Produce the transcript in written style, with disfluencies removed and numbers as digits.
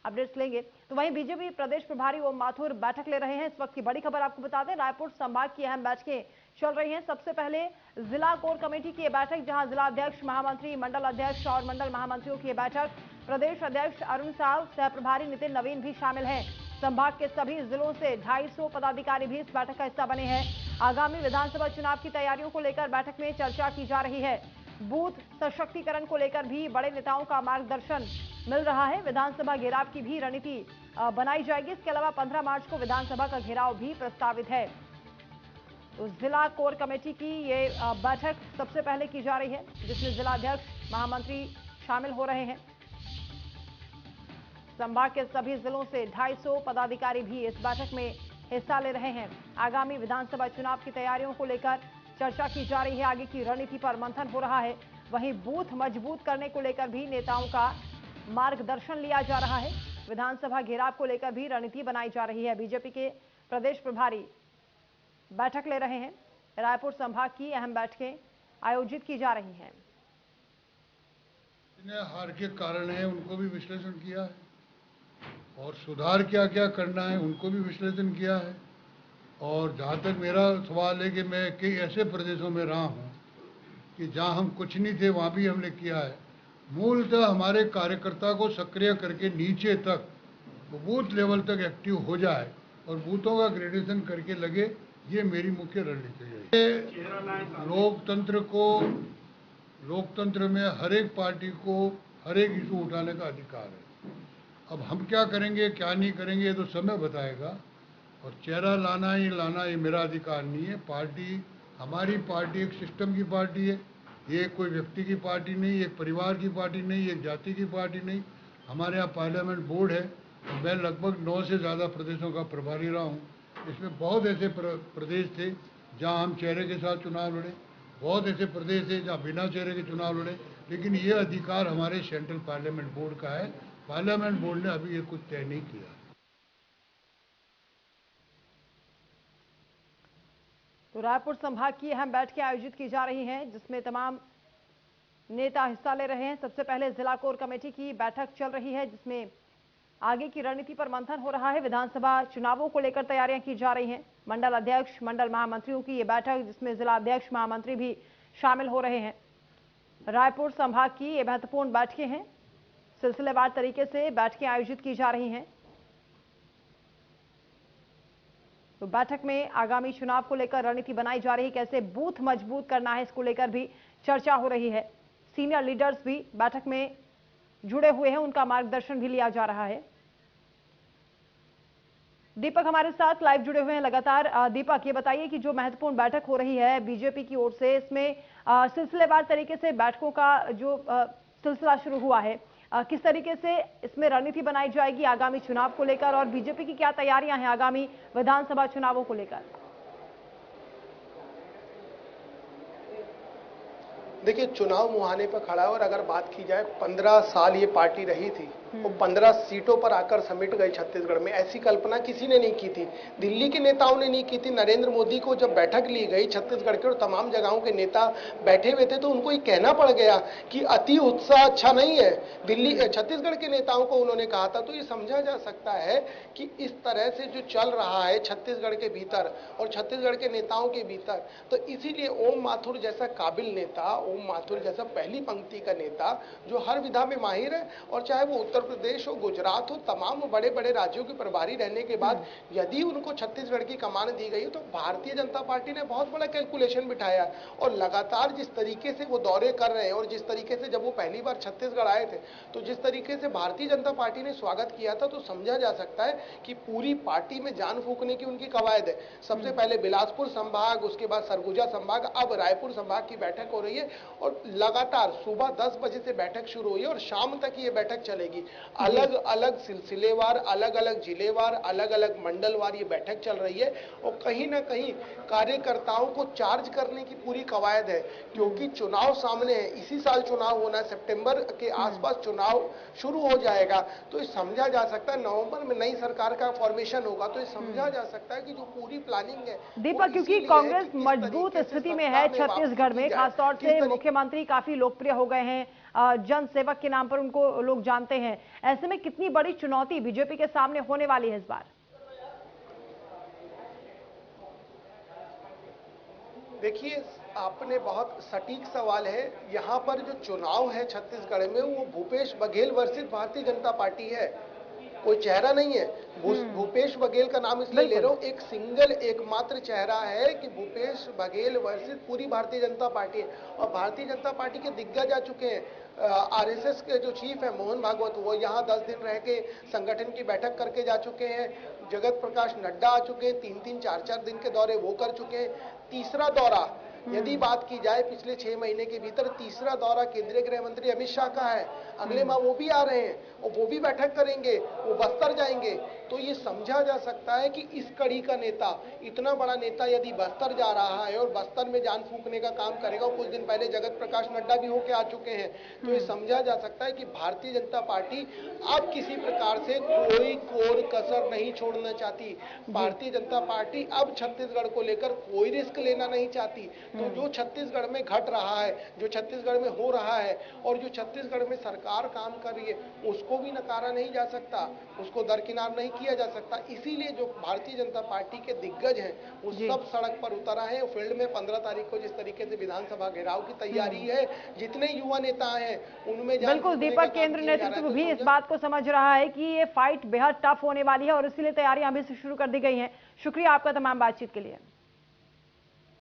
Updates लेंगे। तो वहीं बीजेपी प्रदेश प्रभारी ओम माथुर बैठक ले रहे हैं। इस वक्त की बड़ी खबर आपको बता दें, रायपुर संभाग की अहम बैठकें चल रही हैं। सबसे पहले जिला कोर कमेटी की बैठक, जहां जिला अध्यक्ष, महामंत्री, मंडल अध्यक्ष और मंडल महामंत्रियों की बैठक। प्रदेश अध्यक्ष अरुण साव, सह प्रभारी नितिन नवीन भी शामिल हैं। संभाग के सभी जिलों से 250 पदाधिकारी भी इस बैठक का हिस्सा बने हैं। आगामी विधानसभा चुनाव की तैयारियों को लेकर बैठक में चर्चा की जा रही है। बूथ सशक्तिकरण को लेकर भी बड़े नेताओं का मार्गदर्शन मिल रहा है। विधानसभा घेराव की भी रणनीति बनाई जाएगी। इसके अलावा 15 मार्च को विधानसभा का घेराव भी प्रस्तावित है। तो जिला कोर कमेटी की ये बैठक सबसे पहले की जा रही है, जिसमें जिला अध्यक्ष, महामंत्री शामिल हो रहे हैं। संभाग के सभी जिलों से 250 पदाधिकारी भी इस बैठक में हिस्सा ले रहे हैं। आगामी विधानसभा चुनाव की तैयारियों को लेकर चर्चा की जा रही है। आगे की रणनीति पर मंथन हो रहा है। वहीं बूथ मजबूत करने को लेकर भी नेताओं का मार्गदर्शन लिया जा रहा है। विधानसभा घेराव को लेकर भी रणनीति बनाई जा रही है। बीजेपी के प्रदेश प्रभारी बैठक ले रहे हैं। रायपुर संभाग की अहम बैठकें आयोजित की जा रही हैं। हार के कारण है उनको भी विश्लेषण किया है और सुधार क्या क्या करना है उनको भी विश्लेषण किया है। और जहाँ तक मेरा सवाल है कि मैं कई ऐसे प्रदेशों में रहा हूँ कि जहाँ हम कुछ नहीं थे वहाँ भी हमने किया है। मूलतः हमारे कार्यकर्ता को सक्रिय करके नीचे तक बूथ लेवल तक एक्टिव हो जाए और बूथों का ग्रेडेशन करके लगे, ये मेरी मुख्य रणनीति है। लोकतंत्र में हर एक पार्टी को हर एक इशू उठाने का अधिकार है। अब हम क्या करेंगे क्या नहीं करेंगे ये तो समय बताएगा। और चेहरा लाना ही लाना ये मेरा अधिकार नहीं है। पार्टी, हमारी पार्टी एक सिस्टम की पार्टी है। ये कोई व्यक्ति की पार्टी नहीं, एक परिवार की पार्टी नहीं, एक जाति की पार्टी नहीं। हमारे यहाँ पार्लियामेंट बोर्ड है। मैं लगभग 9 से ज़्यादा प्रदेशों का प्रभारी रहा हूँ। इसमें बहुत ऐसे प्रदेश थे जहाँ हम चेहरे के साथ चुनाव लड़े, बहुत ऐसे प्रदेश थे जहाँ बिना चेहरे के चुनाव लड़े। लेकिन ये अधिकार हमारे सेंट्रल पार्लियामेंट बोर्ड का है। पार्लियामेंट बोर्ड ने अभी ये कुछ तय नहीं किया। तो रायपुर संभाग की अहम बैठकें आयोजित की जा रही हैं, जिसमें तमाम नेता हिस्सा ले रहे हैं। सबसे पहले जिला कोर कमेटी की बैठक चल रही है, जिसमें आगे की रणनीति पर मंथन हो रहा है। विधानसभा चुनावों को लेकर तैयारियां की जा रही हैं। मंडल अध्यक्ष, मंडल महामंत्रियों की ये बैठक, जिसमें जिला अध्यक्ष, महामंत्री भी शामिल हो रहे हैं। रायपुर संभाग की ये महत्वपूर्ण बैठकें हैं। सिलसिलेवार तरीके से बैठकें आयोजित की जा रही हैं। तो बैठक में आगामी चुनाव को लेकर रणनीति बनाई जा रही है, कैसे बूथ मजबूत करना है, इसको लेकर भी चर्चा हो रही है। सीनियर लीडर्स भी बैठक में जुड़े हुए हैं, उनका मार्गदर्शन भी लिया जा रहा है। दीपक हमारे साथ लाइव जुड़े हुए हैं लगातार। दीपक, ये बताइए कि जो महत्वपूर्ण बैठक हो रही है बीजेपी की ओर से, इसमें सिलसिलेवार तरीके से बैठकों का जो सिलसिला शुरू हुआ है, किस तरीके से इसमें रणनीति बनाई जाएगी आगामी चुनाव को लेकर, और बीजेपी की क्या तैयारियां हैं आगामी विधानसभा चुनावों को लेकर? देखिए, चुनाव मुहाने पर खड़ा है और अगर बात की जाए 15 साल ये पार्टी रही थी वो 15 सीटों पर आकर समेट गई छत्तीसगढ़ में। ऐसी कल्पना किसी ने नहीं की थी, दिल्ली के नेताओं ने नहीं की थी। नरेंद्र मोदी को जब बैठक ली गई छत्तीसगढ़ के और तमाम जगहों के नेता बैठे हुए थे तो उनको ये कहना पड़ गया कि अति उत्साह अच्छा नहीं है। छत्तीसगढ़ के नेताओं को उन्होंने कहा था। तो ये समझा जा सकता है कि इस तरह से जो चल रहा है छत्तीसगढ़ के भीतर और छत्तीसगढ़ के नेताओं के भीतर, तो इसीलिए ओम माथुर जैसा काबिल नेता, ओम माथुर जैसा पहली पंक्ति का नेता जो हर विधा में माहिर है, और चाहे वो उत्तर प्रदेश हो, गुजरात हो, तमाम बड़े बड़े राज्यों के प्रभारी रहने के बाद यदि उनको छत्तीसगढ़ की कमान दी गई तो भारतीय जनता पार्टी ने बहुत बड़ा कैलकुलेशन बिठाया। और लगातार जिस तरीके से वो दौरे कर रहे हैं और जिस तरीके से जब वो पहली बार छत्तीसगढ़ आए थे तो जिस तरीके से भारतीय जनता पार्टी ने स्वागत किया था, तो समझा जा सकता है कि पूरी पार्टी में जान फूंकने की उनकी कवायद है। सबसे पहले बिलासपुर संभाग, उसके बाद सरगुजा संभाग, अब रायपुर संभाग की बैठक हो रही है और लगातार सुबह 10 बजे से बैठक शुरू हुई है और शाम तक ये बैठक चलेगी। अलग अलग सिलसिलेवार, अलग अलग जिलेवार, अलग अलग मंडलवार ये बैठक चल रही है और कहीं ना कहीं कार्यकर्ताओं को चार्ज करने की पूरी कवायद है, क्योंकि चुनाव सामने है। इसी साल चुनाव होना है, सितंबर के आसपास चुनाव शुरू हो जाएगा। तो ये समझा जा सकता है नवंबर में नई सरकार का फॉर्मेशन होगा, तो ये समझा जा सकता है कि जो पूरी प्लानिंग है दीपक, क्योंकि कांग्रेस मजबूत स्थिति में है छत्तीसगढ़ में, खासतौर से मुख्यमंत्री काफी लोकप्रिय हो गए हैं, जन सेवक के नाम पर उनको लोग जानते हैं। ऐसे में कितनी बड़ी चुनौती बीजेपी के सामने होने वाली है इस बार? देखिए, आपने बहुत सटीक सवाल है। यहाँ पर जो चुनाव है छत्तीसगढ़ में, वो भूपेश बघेल वर्सेस भारतीय जनता पार्टी है, कोई चेहरा नहीं है। भूपेश बघेल का नाम इसलिए ले रहा हूँ, एक सिंगल एकमात्र चेहरा है कि भूपेश बघेल वर्सेस पूरी भारतीय जनता पार्टी है। और भारतीय जनता पार्टी के दिग्गज आ चुके हैं। आरएसएस के जो चीफ है मोहन भागवत, वो यहाँ 10 दिन रह के संगठन की बैठक करके जा चुके हैं। जगत प्रकाश नड्डा आ चुके हैं, 3-3, 4-4 दिन के दौरे वो कर चुके हैं। तीसरा दौरा यदि बात की जाए पिछले 6 महीने के भीतर, तीसरा दौरा केंद्रीय गृह मंत्री अमित शाह का है। अगले माह वो भी आ रहे हैं और वो भी बैठक करेंगे, वो बस्तर जाएंगे। तो ये समझा जा सकता है कि इस कड़ी का नेता, इतना बड़ा नेता यदि बस्तर जा रहा है और बस्तर में जान फूंकने का काम करेगा, कुछ दिन पहले जगत प्रकाश नड्डा भी होके आ चुके हैं, तो ये समझा जा सकता है कि भारतीय जनता पार्टी अब किसी प्रकार से कोई कोर कसर नहीं छोड़ना चाहती। भारतीय जनता पार्टी अब छत्तीसगढ़ को लेकर कोई रिस्क लेना नहीं चाहती। तो जो छत्तीसगढ़ में घट रहा है, जो छत्तीसगढ़ में हो रहा है और जो छत्तीसगढ़ में सरकार काम कर रही है, उसको भी नकारा नहीं जा सकता, उसको दरकिनार नहीं किया जा सकता। इसीलिए जो भारतीय जनता पार्टी के दिग्गज हैं, वो सब सड़क पर उतर आए हैं। फील्ड में 15 तारीख को जिस तरीके से विधानसभा घेराव की तैयारी है, जितने युवा नेता हैं उनमें बिल्कुल दीपक, केंद्र नेतृत्व भी इस बात को समझ रहा है कि ये फाइट बेहद टफ होने वाली है और इसीलिए तैयारियां अभी से शुरू कर दी गई हैं। शुक्रिया आपका तमाम बातचीत के लिए।